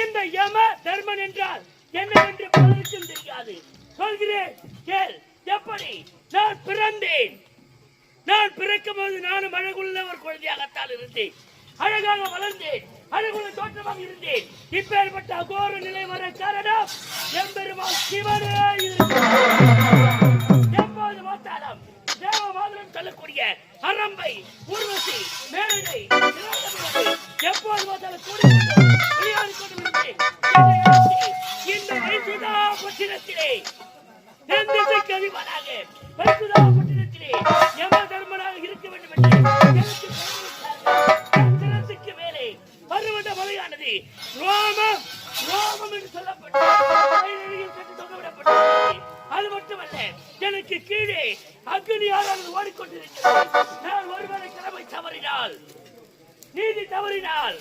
இந்த யம தர்மன் என்றால் என்னவென்று பலருக்கும் தெரியாது. சொல்கிறேன் கேள். எப்படி நான் பிறந்தேன்? நான் பிறக்கும் போது நானும் அழகுள்ள ஒரு குழந்தையாகத்தான் இருந்தேன். அழகாக வளர்ந்தேன், அழகுள்ள தோற்றமாக இருந்தேன். இப்பேற்பட்ட அகோர நிலை வர காரணம் எம்பெருமான் சிவனே. எப்போது பார்த்தாலும் தேவ மாதம் சொல்லக்கூடிய அரம்பை, ஊர்வசி, மேலகை, எப்போது பார்த்தாலும் விளையாடி கொண்டிருந்தேன். இந்த வைசுதா பட்டினத்திலே திசைக்கு அதிபராக வைசுதா பட்டினத்திலே யம தர்மனாக இருக்க வேண்டும் என்று மேலே பருவத மலையானது ரோமம் ரோமம் என்று சொல்லப்பட்டு அது மட்டுமல்ல, எனக்கு கீழே அக்னியால் ஓடிக்கொண்டிருக்கிறது. நான் ஒருவரை கடமை தவறினால், நீதி தவறினால்,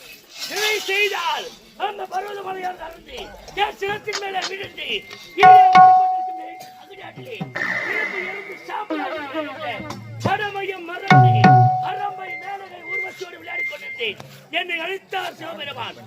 நிலை செய்தால் அந்த பருவத மலையால் அருந்து என் சிரத்தின் மேலே விழுந்து கடமையும் மறந்து அரம்பை மேலகை ஊர்வசியோடு விளையாடிக் கொண்டிருந்தேன். என்னை அழித்தார் சிவபெருமான்.